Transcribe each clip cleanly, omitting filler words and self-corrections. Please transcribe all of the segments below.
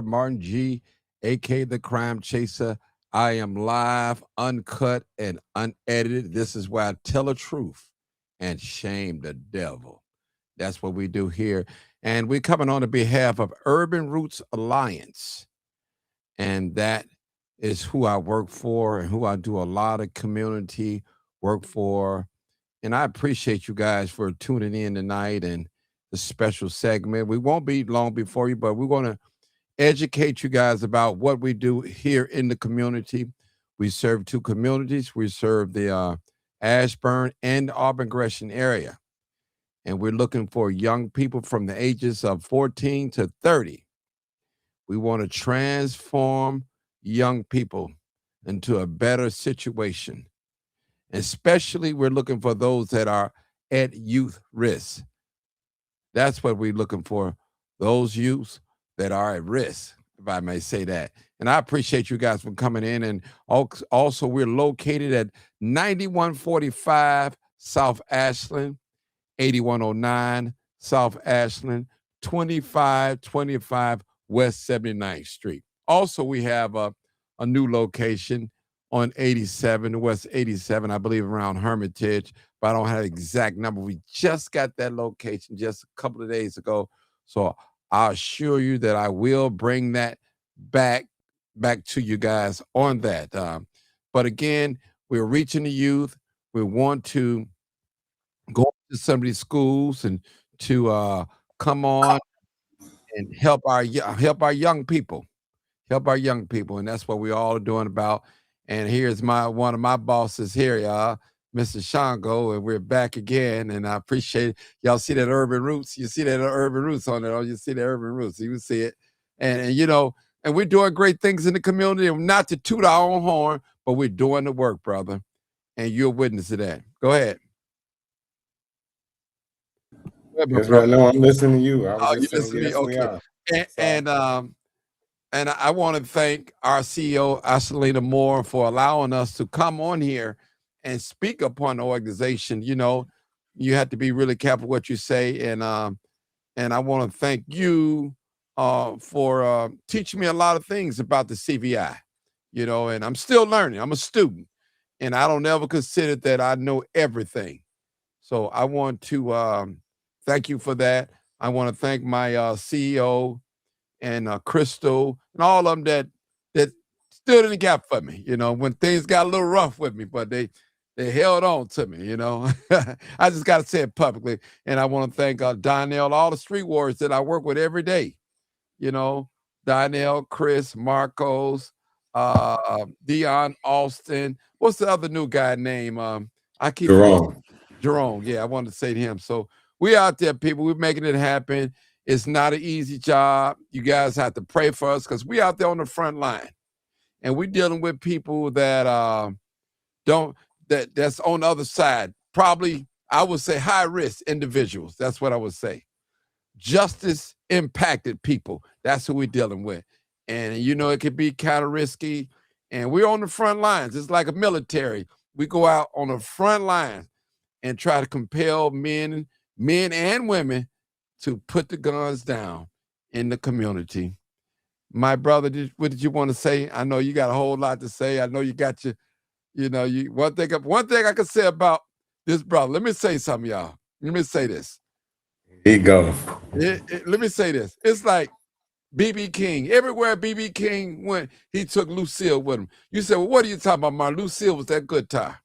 Martin G, aka the Crime Chaser. I am live, uncut, and unedited. This is where I tell the truth and shame the devil. That's what we do here. And we're coming on behalf of Urban Roots Alliance. And that is who I work for and who I do a lot of community work for. And I appreciate you guys for tuning in tonight and the special segment. We won't be long before you, but we're going to educate you guys about what we do here in the community. We serve two communities. We serve the Ashburn and Auburn Gresham area. And we're looking for young people from the ages of 14 to 30. We want to transform young people into a better situation. Especially, we're looking for those that are at youth risk. That's what we're looking for, those youths that are at risk, if I may say that. And I appreciate you guys for coming in. And also, we're located at 9145 South Ashland, 8109 South Ashland, 2525 West 79th Street. Also, we have a new location on 87, West 87, I believe around Hermitage, but I don't have the exact number. We just got that location just a couple of days ago. So I assure you that I will bring that back to you guys on that. But again, we're reaching the youth. We want to go to some of these schools and to come on and help our young people, and that's what we all are doing about. And here's one of my bosses here, y'all, Mr. Shango, and we're back again. And I appreciate it. Y'all see that Urban Roots? You see that Urban Roots on there? Oh, you see the Urban Roots? You see it, and you know, and we're doing great things in the community. And not to toot our own horn, but we're doing the work, brother. And you're a witness to that. Go ahead. Yes, right. No, I'm listening to you. I was Oh, you just saying, listen to me? yes, we Okay. are. And So, and I want to thank our CEO, Ashelina Moore, for allowing us to come on here and speak upon the organization. You know, you have to be really careful what you say. And I want to thank you for teaching me a lot of things about the CVI, you know, and I'm still learning. I'm a student, and I don't ever consider that I know everything. So I want to thank you for that. I want to thank my CEO and Crystal and all of them that stood in the gap for me. You know, when things got a little rough with me, but they held on to me. You know, I just got to say it publicly. And I want to thank Donnell, all the street warriors that I work with every day. You know, Donnell, Chris, Marcos, Dion Austin. What's the other new guy name? I keep forgetting. Jerome. Jerome. Yeah, I wanted to say to him. So we out there, people. We're making it happen. It's not an easy job. You guys have to pray for us because we out there on the front line, and we're dealing with people that don't that's on the other side. Probably, I would say high risk individuals. That's what I would say. Justice impacted people. That's who we're dealing with, and you know it could be kind of risky. And we're on the front lines. It's like a military. We go out on the front line and try to compel men and women to put the guns down in the community. My brother, what did you want to say? I know you got a whole lot to say. I know you got your, you know, you one thing I can say about this brother. Let me say something, y'all. Let me say this. Here you go. Let me say this. It's like BB King. Everywhere BB King went, he took Lucille with him. You said, well, what are you talking about, Martin? Lucille was that good time.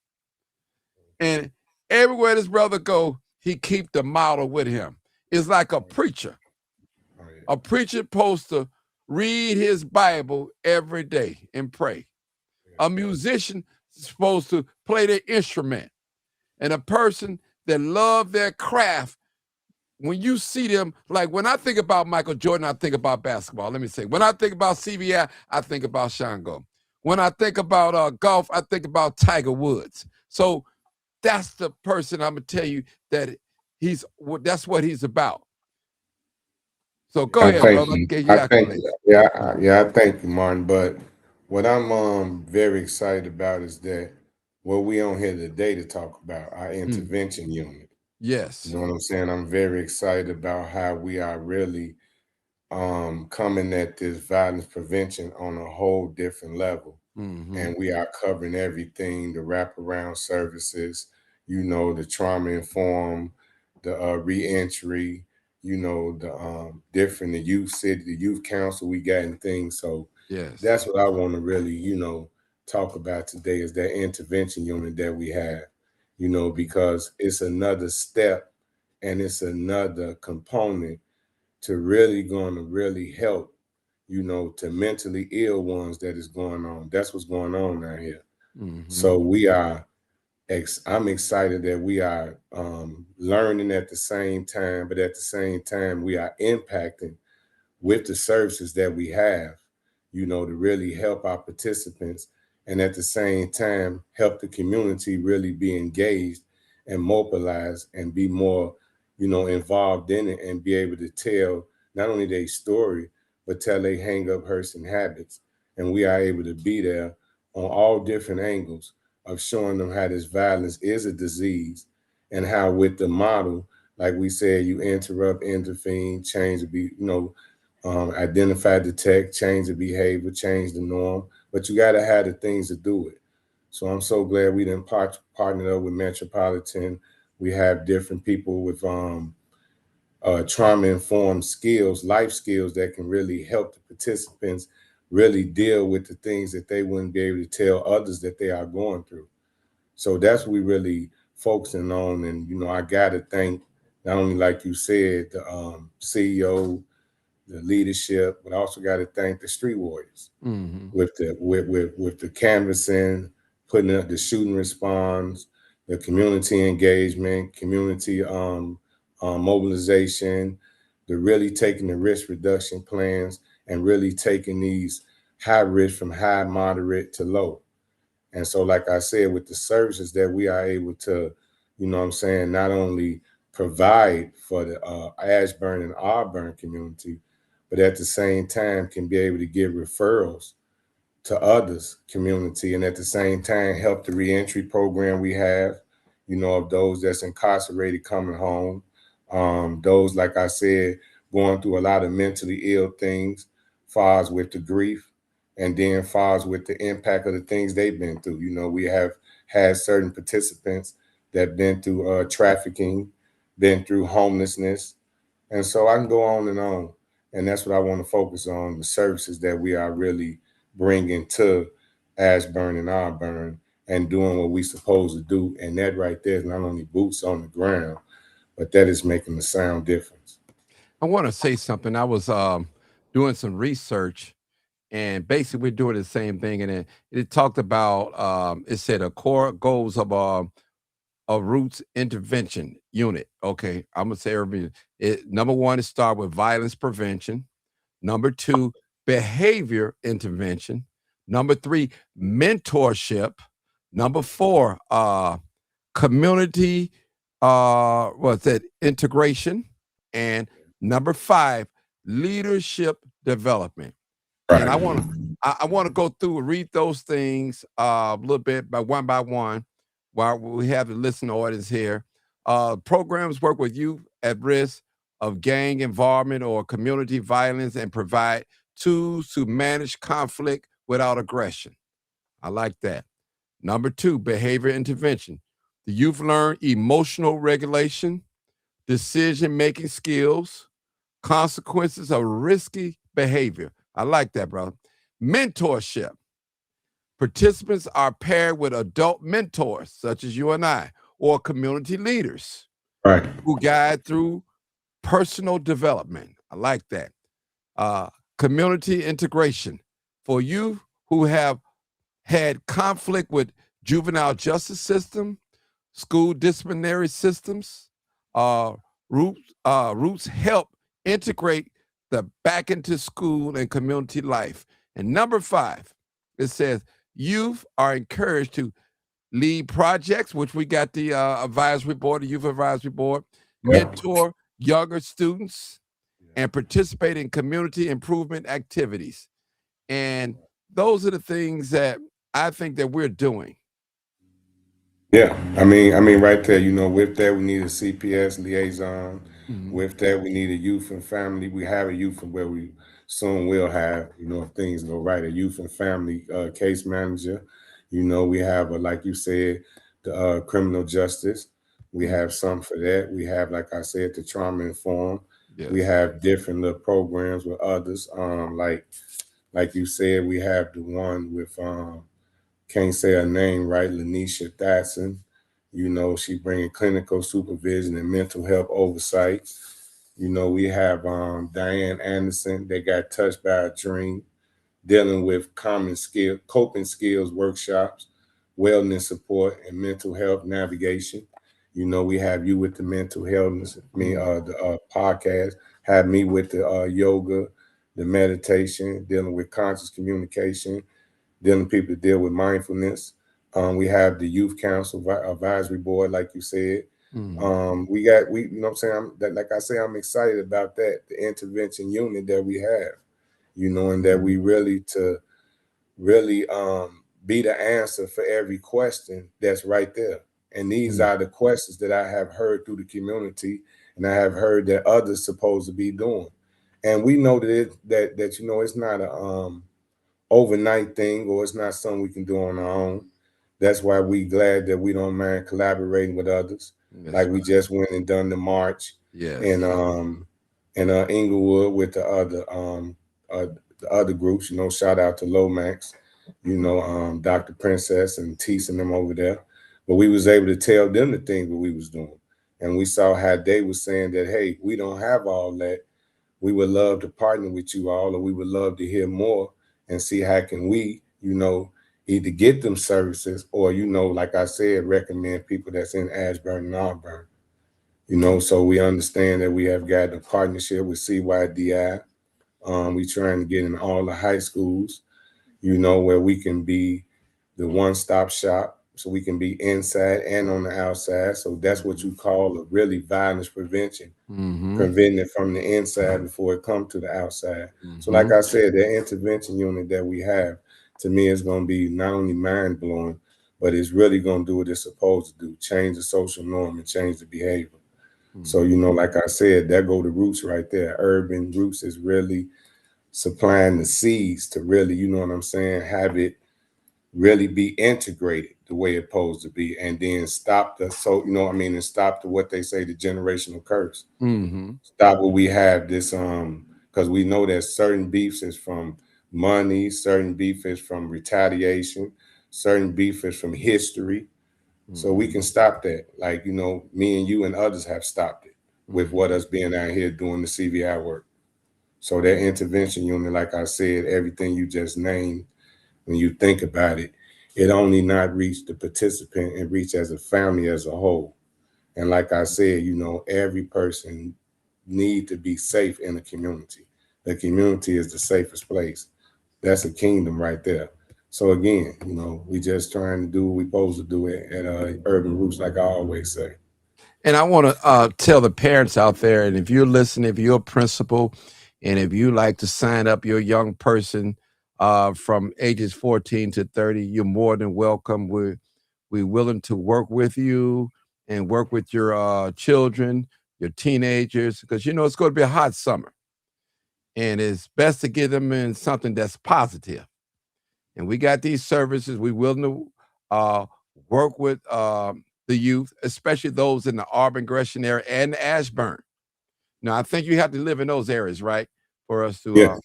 And everywhere this brother go, he keep the model with him. It's like a preacher. A preacher supposed to read his Bible every day and pray. A musician is supposed to play their instrument. And a person that love their craft, when you see them, like when I think about Michael Jordan, I think about basketball. Let me say, when I think about CVI, I think about Shango. When I think about golf, I think about Tiger Woods. So that's the person I'm gonna tell you that that's what he's about. So go I ahead, thank brother. you. Get I your thank accolades. you. Yeah, I thank you, Martin. But what I'm very excited about is that what we on here today to talk about our Mm, intervention unit. You yes. know what I'm saying? I'm very excited about how we are really coming at this violence prevention on a whole different level. Mm-hmm. And we are covering everything, the wraparound services, the trauma informed, the reentry, the youth city, the youth council we got and things. So Yes. that's what I want to really, talk about today is that intervention unit that we have, because it's another step and it's another component to really going to really help, to mentally ill ones that is going on. That's what's going on out here. Mm-hmm. So I'm excited that we are learning at the same time, but at the same time, we are impacting with the services that we have, to really help our participants and at the same time help the community really be engaged and mobilized and be more, involved in it and be able to tell not only their story, but tell they hang up hurts and habits. And we are able to be there on all different angles of showing them how this violence is a disease and how with the model, like we said, you interrupt, intervene, change to be, identify, detect, change the behavior, change the norm, but you got to have the things to do it. So I'm so glad we didn't partner up with Metropolitan. We have different people with trauma informed skills, life skills that can really help the participants really deal with the things that they wouldn't be able to tell others that they are going through. So that's what we really focusing on. And, I got to thank not only, like you said, the CEO, the leadership, but I also got to thank the street warriors Mm-hmm. with the canvassing, putting up the shooting response, the community engagement, community mobilization, the really taking the risk reduction plans and really taking these high risk from high, moderate to low. And so, like I said, with the services that we are able to, not only provide for the Ashburn and Auburn community, but at the same time can be able to give referrals to others community and at the same time help the reentry program we have, of those that's incarcerated coming home. Those, like I said, going through a lot of mentally ill things, far as with the grief, and then far as with the impact of the things they've been through. We have had certain participants that been through trafficking, been through homelessness, and so I can go on and on. And that's what I want to focus on, the services that we are really bringing to Ashburn and Auburn and doing what we supposed to do. And that right there is not only boots on the ground, but that is making a sound difference. I want to say something. I was doing some research, and basically we're doing the same thing. And it talked about it said a core goals of a roots intervention unit. Okay, I'm gonna say everything. Number one is start with violence prevention. Number two, behavior intervention. Number three, mentorship. Number four, community what's that, integration. And number five, leadership development. And Right. I want to go through and read those things a little bit by one while we have the listening audience here. Programs work with youth at risk of gang involvement or community violence and provide tools to manage conflict without aggression. I like that. Number two, behavior intervention. The youth learn emotional regulation, decision making skills, consequences of risky behavior. I like that, brother. Mentorship. Participants are paired with adult mentors, such as you and I, or community leaders Right. who guide through personal development. I like that. Community integration. For you who have had conflict with juvenile justice system, school disciplinary systems, uh, Roots help integrate the back into school and community life. And number five, it says youth are encouraged to lead projects, which we got the advisory board, the youth advisory board, Yep. mentor younger students, and participate in community improvement activities. And those are the things that I think that we're doing. Yeah. I mean, right there, with that, we need a CPS liaison. Mhm. With that, we need a youth and family. We have a youth and where we soon will have, if things go right, a youth and family case manager. We have, like you said, the criminal justice. We Mm. have some for that. We have, like I said, the trauma informed. We Yes. have different little programs with others. Like you said, we have the one with can't say her name right, Lanisha Thatson. She bringing clinical supervision and mental health oversight. We have Diane Anderson that got touched by a dream, dealing with coping skills workshops, wellness support, and mental health navigation. We have you with the mental health, Mm. the podcast, have me with the yoga, the meditation, dealing with conscious communication, dealing with people to deal with mindfulness. We have the youth council advisory board, like you said. Mhm. We you know what I'm saying? Like I say, I'm excited about that, the intervention unit that we have, and that we Mhm. really be the answer for every question that's right there. And these Mm. are the questions that I have heard through the community, and I have heard that others supposed to be doing. And we know that it's not a overnight thing, or it's not something we can do on our own. That's why we glad that we don't mind collaborating with others. That's Like we right. just went and done the march in Yes. Inglewood with the other groups. Shout out to Lomax, Dr. Princess and Teese and them over there. But we was able to tell them the things that we was doing, and we saw how they was saying that, hey, we don't have all that. We would love to partner with you all, or we would love to hear more and see how can we, either get them services, or, like I said, recommend people that's in Ashburn and Auburn. So we understand that we have got a partnership with CYDI. We trying to get in all the high schools, where we can be the one-stop shop, so we can be inside and on the outside. So that's what you call a really violence prevention, Mhm. preventing it from the inside before it come to the outside. So like Mhm. I said, the intervention unit that we have, to me, is going to be not only mind blowing, but it's really going to do what it's supposed to do: change the social norm and change the behavior. So, Mhm. like I said, there go the roots right there. Urban Roots is really supplying the seeds to really, you know what I'm saying, have it really be integrated the way it's supposed to be, and then stop and stop the, what they say, the generational curse. Mhm. Stop what we have this because we know that certain beefs is from money, certain beef is from retaliation, certain beef is from history. So we Mhm. can stop that. Like, me and you and others have stopped it with what Mhm. us being out here doing the CVI work. So that intervention unit, like I said, everything you just named, when you think about it, it only not reach the participant and reach as a family as a whole. And like I said, every person need to be safe in the community. The community is the safest place. That's a kingdom right there. So again, we just trying to do what we supposed to do at Urban Roots, like I always say. And I want to tell the parents out there, and if you're listening, if you're a principal, and if you like to sign up your young person from ages 14 to 30, you're more than welcome. We're willing to work with you and work with your children, your teenagers, because it's going to be a hot summer, and it's best to get them in something that's positive. And we got these services. We're willing to work with the youth, especially those in the Auburn, Gresham area and Ashburn. Now, I think you have to live in those areas, right, for us to. Yeah,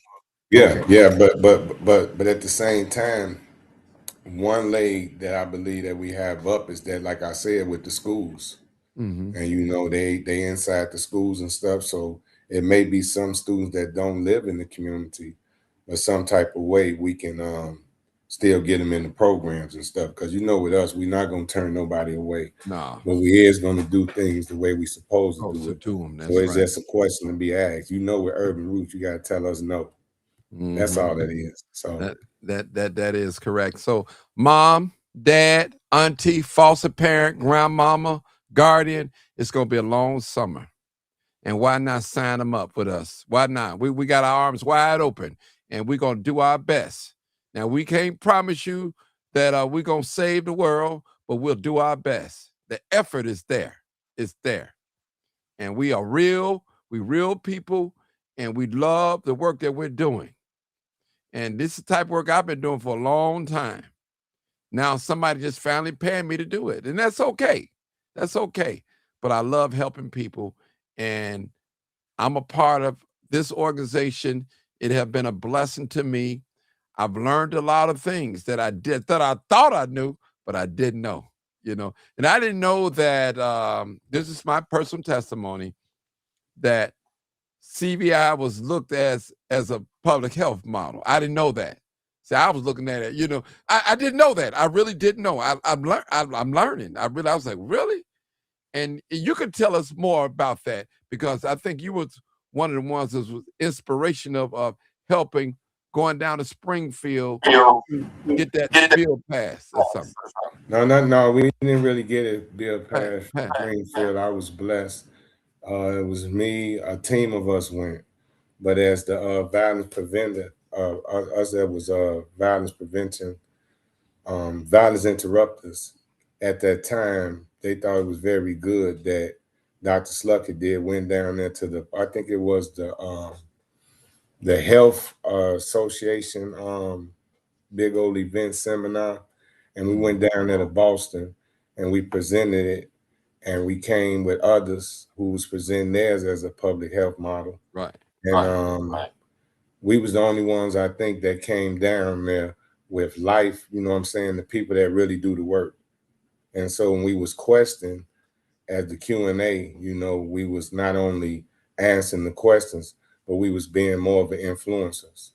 yeah, Okay. yeah. But at the same time, one leg that I believe that we have up is that, like I said, with the schools. Mm-hmm. And they inside the schools and stuff, so it may be some students that don't live in the community, but some type of way we can still get them in the programs and stuff, because with us, we're not going to turn nobody away, Nah. but we is going to do things the way we supposed to Oh, do to it. do them. So That's it's right. just a question to be asked. With Urban Roots, you got to tell us no. That's Mm-hmm. all that is. So That is correct. So, mom, dad, auntie, foster parent, grandmama, guardian, it's going to be a long summer. And why not sign them up with us? Why not? We got our arms wide open, and we're gonna do our best. Now we can't promise you that we're gonna save the world, but we'll do our best. The effort is there. It's there. And we are real, we real people, and we love the work that we're doing. And this is the type of work I've been doing for a long time. Now somebody just finally paying me to do it, and that's okay. That's okay. But I love helping people, and I'm a part of this organization. It has been a blessing to me. I've learned a lot of things that I thought I knew, but I didn't know, And I didn't know that this is my personal testimony that CVI was looked as a public health model. I didn't know that. See, I was looking at it, I didn't know that. I really didn't know. I'm learning. I was like, really? And you could tell us more about that, because I think you was one of the ones that was inspiration of helping going down to Springfield to get that bill passed or something. No, we didn't really get it bill passed from Springfield. I was blessed. It was me, a team of us went. But as the violence preventer, us that was violence prevention, violence interrupters, at that time, they thought it was very good that Dr. Sluckett went down there to I think it was the Health Association big old event seminar, and we went down there to Boston and we presented it, and we came with others who was presenting theirs as a public health model. Right. And we was the only ones, I think, that came down there with life, you know what I'm saying, the people that really do the work. And so when we was questioned at the Q&A, we was not only answering the questions, but we was being more of an influencers.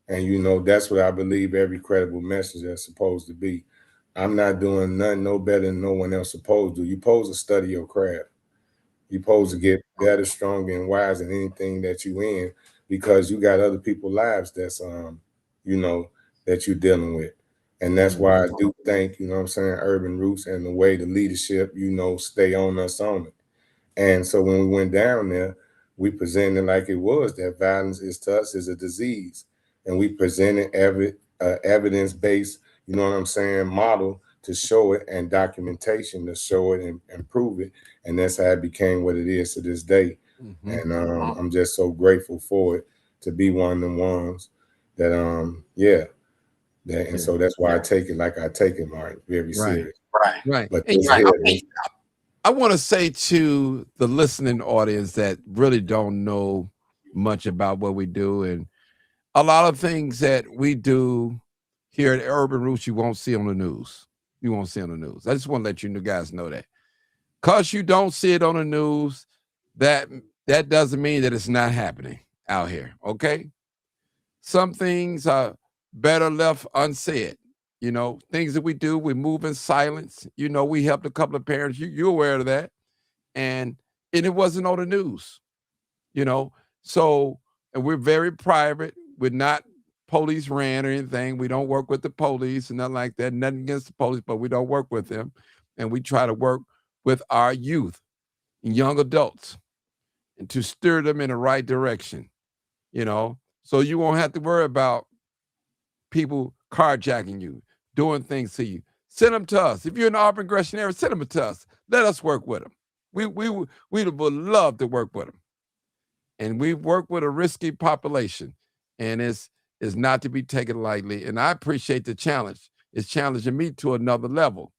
And that's what I believe every credible message is supposed to be. I'm not doing nothing no better than no one else supposed to. You're supposed to study your craft. You're supposed to get better, stronger, and wise in anything that you in, because you got other people's lives that's that you're dealing with. And that's why I do think, Urban Roots and the way the leadership, stay on us on it. And so when we went down there, we presented like it was that violence is to us is a disease. And we presented evidence-based, model to show it, and documentation to show it and prove it. And that's how it became what it is to this day. And I'm just so grateful for it to be one of the ones that, and so that's why I take it like I take it, Martin, very serious. Right. But I want to say to the listening audience that really don't know much about what we do, and a lot of things that we do here at Urban Roots, you won't see on the news. You won't see on the news. I just want to let you guys know that. Because you don't see it on the news, that doesn't mean that it's not happening out here, okay? Some things are better left unsaid. Things that we do, we move in silence. We helped a couple of parents. You're aware of that. And it wasn't on the news, So, and we're very private. We're not police ran or anything. We don't work with the police and nothing like that. Nothing against the police, but we don't work with them. And we try to work with our youth and young adults and to steer them in the right direction, so you won't have to worry about people carjacking you, doing things to you. Send them to us. If you're in the Auburn Gresham area, send them to us. Let us work with them. We would love to work with them. And we work with a risky population, and it's not to be taken lightly. And I appreciate the challenge. It's challenging me to another level.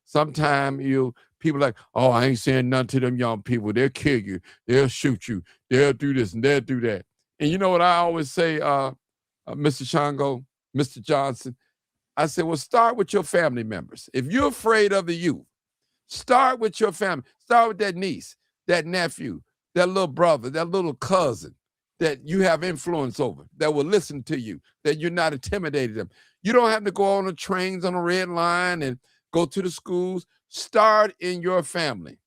Sometimes people like, oh, I ain't saying nothing to them young people. They'll kill you. They'll shoot you. They'll do this and they'll do that. And you know what I always say, Mr. Shango, Mr. Johnson? I said, well, start with your family members. If you're afraid of the youth, start with your family. Start with that niece, that nephew, that little brother, that little cousin that you have influence over, that will listen to you, that you're not intimidating them. You don't have to go on the trains on the red line and go to the schools. Start in your family.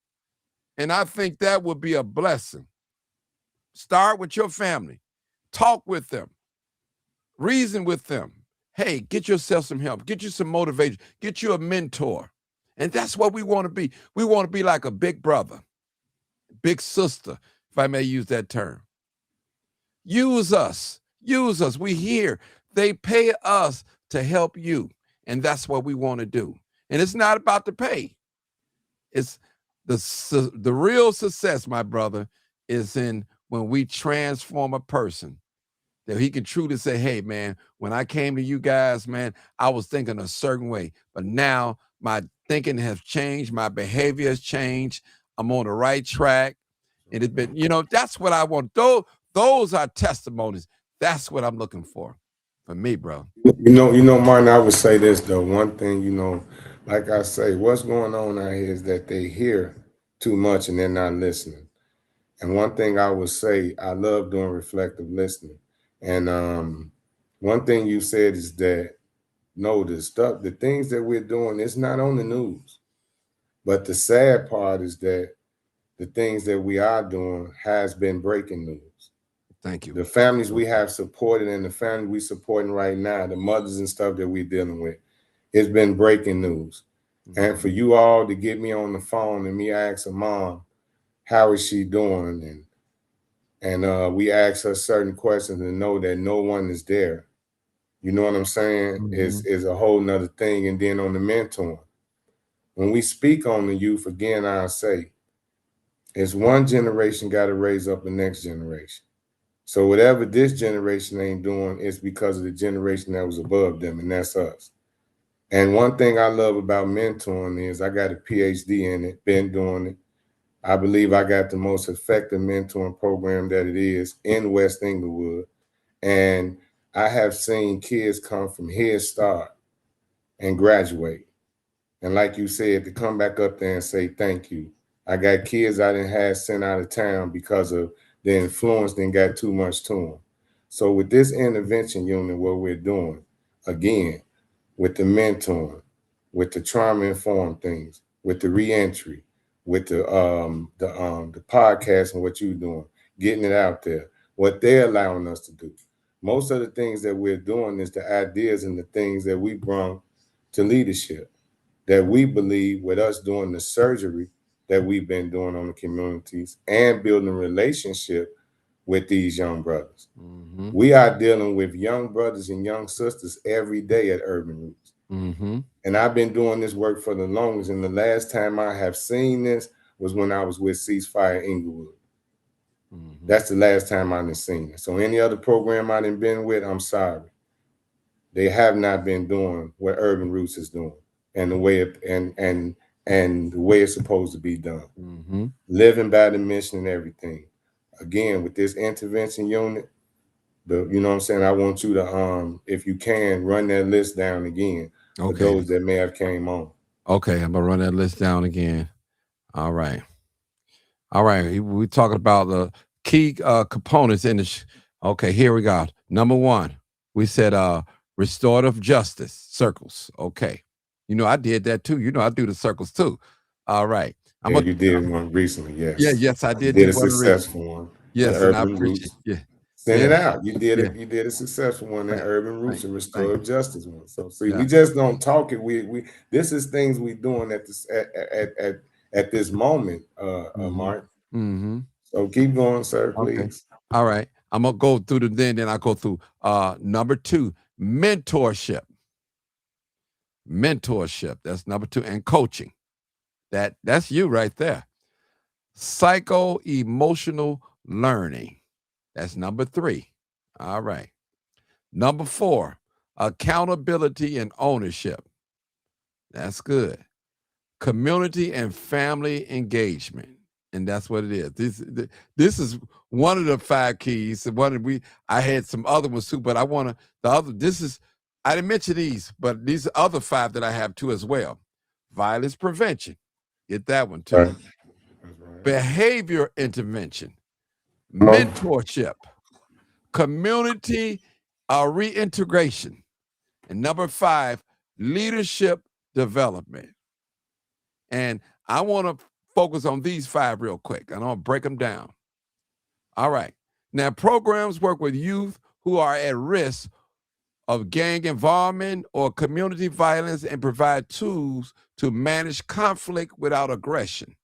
And I think that would be a blessing. Start with your family. Talk with them. Reason with them. Hey, get yourself some help. Get you some motivation. Get you a mentor. And that's what we want to be. We want to be like a big brother, big sister, if I may use that term. Use us. Use us. We here. They pay us to help you. And that's what we want to do. And it's not about the pay. It's The real success, my brother, is in when we transform a person that he can truly say, hey, man, when I came to you guys, man, I was thinking a certain way, but now my thinking has changed. My behavior has changed. I'm on the right track. And it's been, that's what I want. Those are testimonies. That's what I'm looking for me, bro. Martin, I would say this though. One thing, like I say, what's going on out here is that they hear too much and they're not listening. And one thing I would say, I love doing reflective listening. And one thing you said is that the things that we're doing, it's not on the news. But the sad part is that the things that we are doing has been breaking news. Thank you. The families we have supported and the family we supporting right now, the mothers and stuff that we're dealing with, it's been breaking news. Mm-hmm. And for you all to get me on the phone and me ask a mom, how is she doing? And we ask her certain questions and know that no one is there. You know what I'm saying? Mm-hmm. Is a whole nother thing. And then on the mentoring, when we speak on the youth, again, I'll say, it's one generation got to raise up the next generation. So whatever this generation ain't doing, it's because of the generation that was above them, and that's us. And one thing I love about mentoring is I got a PhD in it, been doing it. I believe I got the most effective mentoring program that it is in West Inglewood. And I have seen kids come from Head Start and graduate. And like you said, to come back up there and say thank you. I got kids I didn't have sent out of town because of the influence didn't got too much to them. So with this intervention unit, what we're doing, again, with the mentoring, with the trauma-informed things, with the reentry, with the podcast and what you're doing, getting it out there, what they're allowing us to do. Most of the things that we're doing is the ideas and the things that we brought to leadership that we believe with us doing the surgery that we've been doing on the communities and building a relationship with these young brothers. Mm-hmm. We are dealing with young brothers and young sisters every day at Urban Roots. Mm-hmm. And I've been doing this work for the longest. And the last time I have seen this was when I was with Ceasefire Inglewood. Mm-hmm. That's the last time I've seen it. So any other program I've been with, I'm sorry. They have not been doing what Urban Roots is doing and the way and the way it's supposed to be done. Mm-hmm. Living by the mission and everything. Again, with this intervention unit, you know what I'm saying? I want you to, if you can, run that list down again for those that may have came on. Okay, I'm gonna run that list down again. All right. We're talking about the key components in the. Okay, here we go. Number one, we said restorative justice circles. Okay, I did that too. I do the circles too. All right. You did one recently, yes. Yeah, yes, I did. You did a successful one. Yes, and I appreciate it. Yeah. Send it out. You did it. You did a successful one. That Urban Roots and Restorative Justice one. So see, we just don't talk it. We this is things we doing at this moment, Mark. Mm-hmm. So keep going, sir, please. Okay. All right. I'm gonna go through then I go through number 2, mentorship. Mentorship. That's number 2, and coaching. That's you right there. Psycho-emotional learning. That's number 3. All right. Number 4, accountability and ownership. That's good. Community and family engagement. And that's what it is. This is one of the 5 keys. I had some other ones too, but I didn't mention these, but these are other 5 that I have too as well. Violence prevention. Get that one too. Right. Behavior intervention. Mentorship, community reintegration, and number 5, leadership development. And I want to focus on these 5 real quick, and I'll break them down. All right. Now, programs work with youth who are at risk of gang involvement or community violence and provide tools to manage conflict without aggression.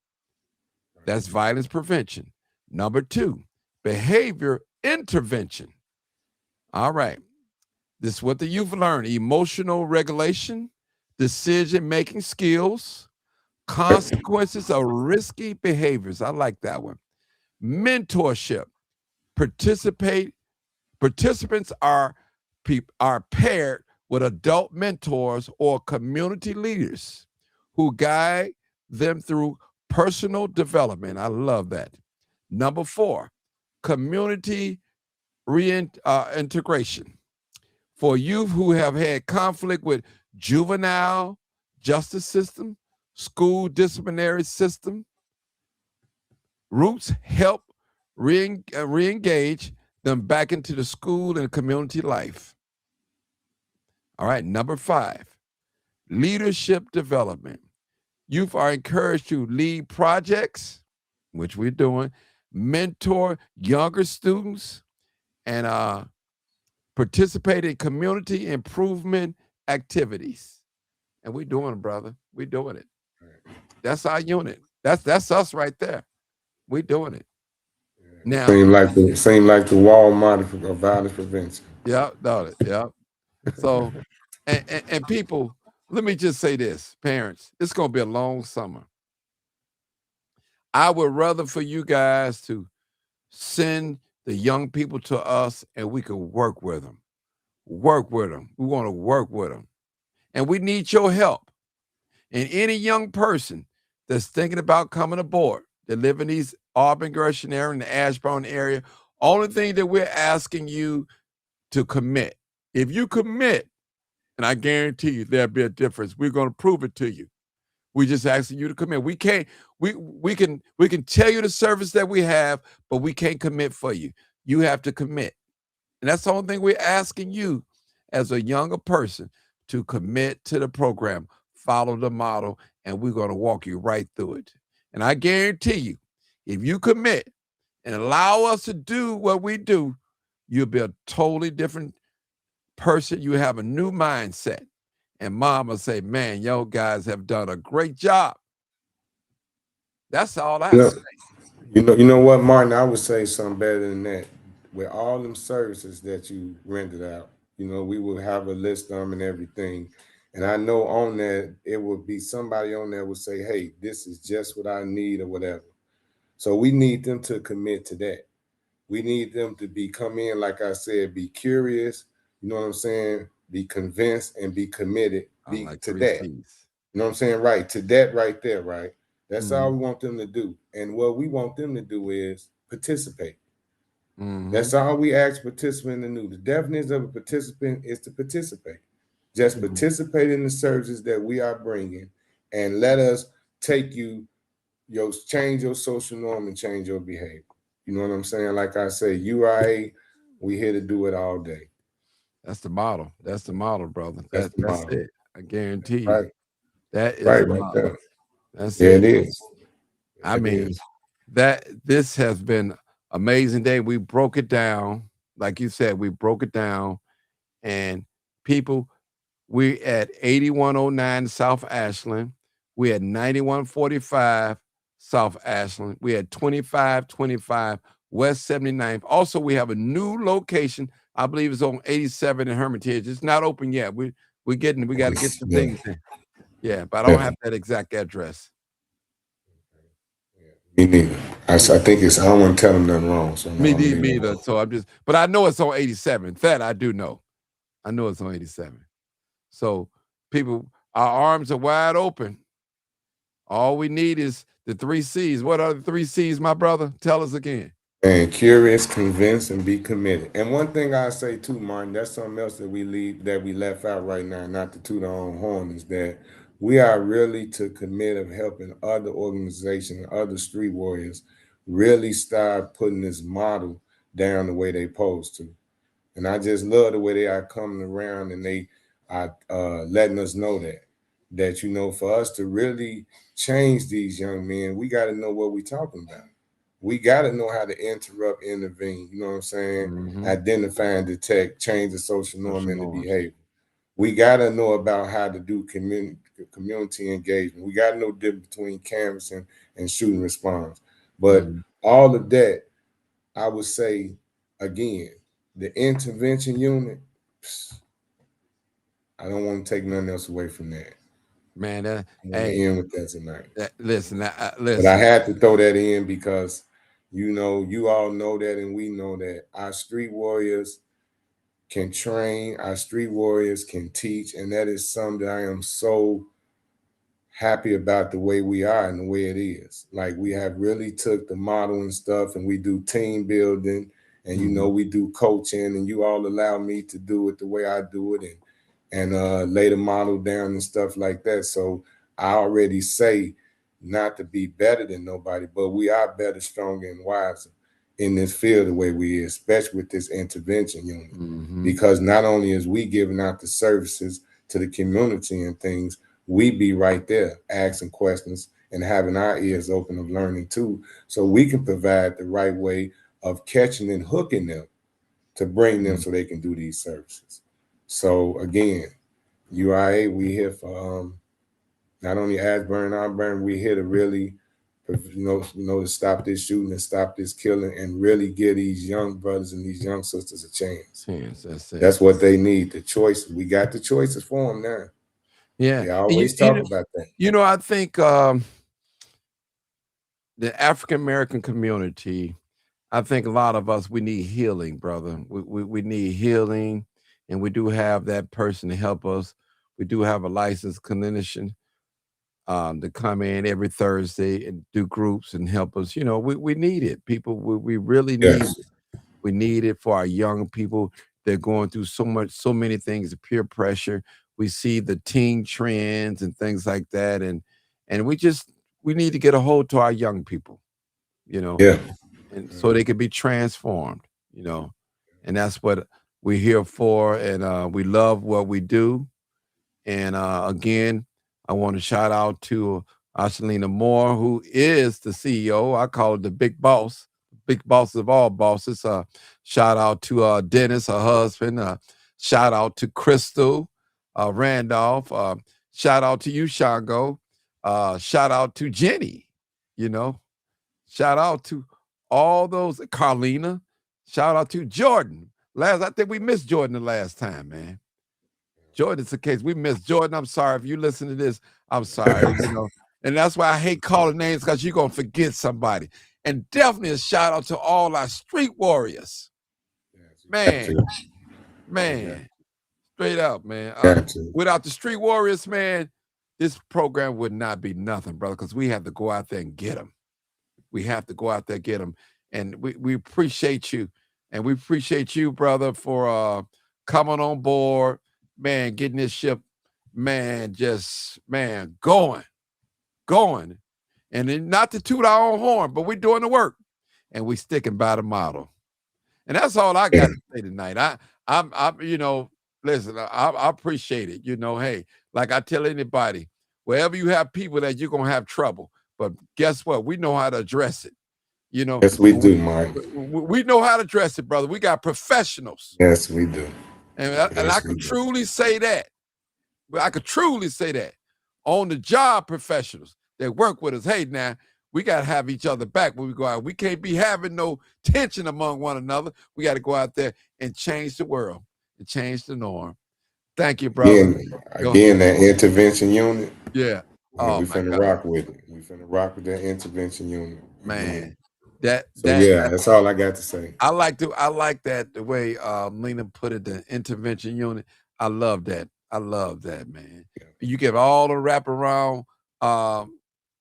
That's violence prevention. Number 2, behavior intervention. All right. This is what the youth learn: emotional regulation, decision-making skills, Consequences of risky behaviors. I like that one. Mentorship. Participants are paired with adult mentors or community leaders who guide them through personal development. I love that. Number 4, community reintegration. For youth who have had conflict with juvenile justice system, school disciplinary system, Roots help re-engage them back into the school and community life. All right, number 5, leadership development. Youth are encouraged to lead projects, which we're doing, mentor younger students, and participate in community improvement activities. And we're doing it, brother. We're doing it. That's our unit. That's us right there. We're doing it. Now, Seem like the Walmart of violence prevention. yeah, no, yeah. So, and people, let me just say this, parents, it's going to be a long summer. I would rather for you guys to send the young people to us and we can work with them. Work with them. We want to work with them. And we need your help. And any young person that's thinking about coming aboard, that live in these Auburn, Gershon area, and the Ashburn area, only thing that we're asking you to commit. If you commit, and I guarantee you there'll be a difference. We're going to prove it to you. We're just asking you to commit. We can tell you the service that we have, but we can't commit for you. You have to commit. And that's the only thing we're asking you as a younger person, to commit to the program, follow the model, and we're going to walk you right through it. And I guarantee you, if you commit and allow us to do what we do, you'll be a totally different person. You have a new mindset. And mom will say, man, yo guys have done a great job. That's all I say. You know what, Martin? I would say something better than that. With all them services that you rented out, we will have a list of them and everything. And I know on that it would be somebody on there would say, hey, this is just what I need or whatever. So we need them to commit to that. We need them to come in, like I said, be curious, you know what I'm saying? Be convinced and be committed Like to 3 that. C's. You know what I'm saying? Right. To that right there, right? That's all Mhm. we want them to do. And what we want them to do is participate. Mhm. That's all we ask participant to do. The definition of a participant is to participate. Just Mhm. participate in the services that we are bringing, and let us take you, change your social norm and change your behavior. You know what I'm saying? Like I say, UIA, we here to do it all day. That's the model. That's the model, brother. That's the That's model. it. I guarantee you. Right. That is the Right model. there. That's Yeah, it it. is. I It mean, is. this has been amazing day. We broke it down. Like you said, we broke it down. And people, we at 8109 South Ashland. We at 9145 South Ashland. We at 2525 West 79th. Also, we have a new location. I believe it's on 87 in Hermitage. It's not open yet. We got to get some Yeah. things in. Yeah, but I don't Yeah. have that exact address. Me neither. I think it's. I don't want to tell them nothing wrong. So no, Me, I'm gonna neither, leave me it either. alone. So but I know it's on 87. That I do know. I know it's on 87. So people, our arms are wide open. All we need is the 3 C's. What are the 3 C's, my brother? Tell us again. And curious, convinced, and be committed. And one thing I say too, Martin, that's something else that we left out right now, not to toot our own horn, is that we are really to commit of helping other organizations, other street warriors, really start putting this model down the way they supposed to. And I just love the way they are coming around and they are letting us know that for us to really change these young men, we got to know what we're talking about. We got to know how to interrupt, intervene. You know what I'm saying? Mm-hmm. Identify and detect, change the social norm Social and the norms. behavior. We got to know about how to do community engagement. We got to know the difference between canvassing and shooting response. But Mm-hmm. all of that, I would say, again, the intervention unit, I don't want to take nothing else away from that. Man, that, I'm going to hey, end with that tonight. listen, But I listen. had to throw that in because, you all know that, and we know that our street warriors can train, our street warriors can teach, and that is something that I am so happy about the way we are and the way it is. Like we have really took the model and stuff, and we do team building, and we do coaching, and you all allow me to do it the way I do it, and lay the model down and stuff like that. So I already say not to be better than nobody, but we are better, stronger, and wiser in this field the way we is, especially with this intervention unit. Because not only is we giving out the services to the community and things, we be right there asking questions and having our ears open of learning too, so we can provide the right way of catching and hooking them to bring them so they can do these services. So again, UIA, we here for not only Ashburn, Auburn, we here to really, to stop this shooting and stop this killing and really give these young brothers and these young sisters a chance. That's what they need. The choices. We got the choices for them now. Yeah. They always talk about that. I think the African American community, I think a lot of us, we need healing, brother. We need healing, and we do have that person to help us. We do have a licensed clinician to come in every Thursday and do groups and help us. We need it. People, we really need it. We need it for our young people. They're going through so many things, peer pressure. We see the teen trends and things like that. And we need to get a hold to our young people, and so they can be transformed, and that's what we're here for. And we love what we do. And again, I want to shout out to Ashelina Moore, who is the CEO. I call her the big boss of all bosses. Shout out to Dennis, her husband. Shout out to Crystal Randolph. Shout out to you, Shango. Shout out to Jenny. Shout out to all those. Carlina. Shout out to Jordan. I think we missed Jordan the last time, man. Jordan's the case. We missed Jordan. I'm sorry. If you listen to this, I'm sorry. And that's why I hate calling names, because you're going to forget somebody. And definitely a shout out to all our street warriors. Man, straight up, man. Without the street warriors, man, this program would not be nothing, brother, because we have to go out there and get them. We have to go out there and get them. And we appreciate you. And we appreciate you, brother, for coming on board, man, getting this ship, man, going. And then, not to toot our own horn, but we're doing the work, and we sticking by the model. And that's all I got to say tonight. Listen, I appreciate it. Hey, like I tell anybody, wherever you have people that you're gonna have trouble, but guess what? We know how to address it. Yes, we do, Mike. We know how to address it, brother. We got professionals. Yes, we do. And I can truly say that. I could truly say that. On the job professionals that work with us. Hey, now, we got to have each other back when we go out. We can't be having no tension among one another. We got to go out there and change the world and change the norm. Thank you, brother. Again, that intervention unit. Yeah. Oh, we finna rock with it. We finna rock with that intervention unit. Man. That's all I got to say. I like that the way Lena put it, the intervention unit. I love that. Man. Yeah. You get all the wraparound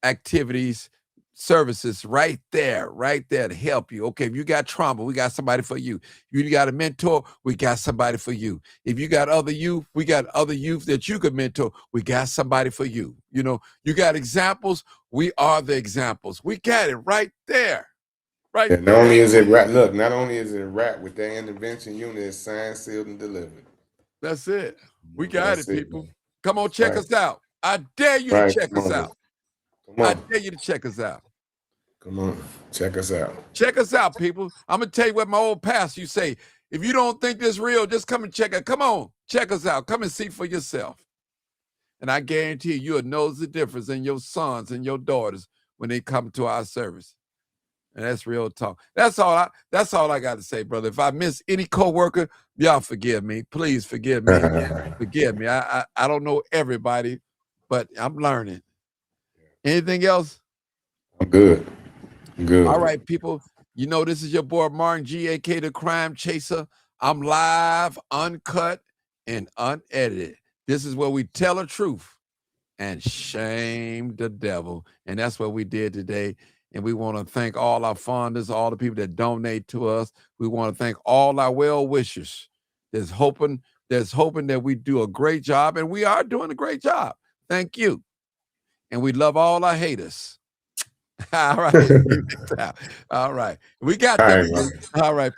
activities, services right there to help you. Okay, if you got trauma, we got somebody for you. You got a mentor, we got somebody for you. If you got other youth, we got other youth that you could mentor. We got somebody for you. You got examples. We are the examples. We got it right there. Right. And not only is it rap with that intervention unit, it's signed, sealed, and delivered. That's it. We got it, people. Man. Come on, check us out. I dare you to check us out. I dare you to check us out. Come on, check us out. Check us out, people. I'm gonna tell you what my old pastor used to say. If you don't think this real, just come and check it. Come on, check us out. Come and see for yourself. And I guarantee you'll notice the difference in your sons and your daughters when they come to our service. And that's real talk. That's all I got to say, brother. If I miss any coworker, y'all forgive me. Please forgive me. Forgive me. I don't know everybody, but I'm learning. Anything else? I'm good. Good. All right, people. You know, this is your boy Martin G, aka the Crime Chaser. I'm live, uncut, and unedited. This is where we tell the truth and shame the devil. And that's what we did today. And we want to thank all our funders, all the people that donate to us. We want to thank all our well-wishers that's hoping that we do a great job. And we are doing a great job. Thank you. And we love all our haters. All right. All right. We got All them. right, man. All right.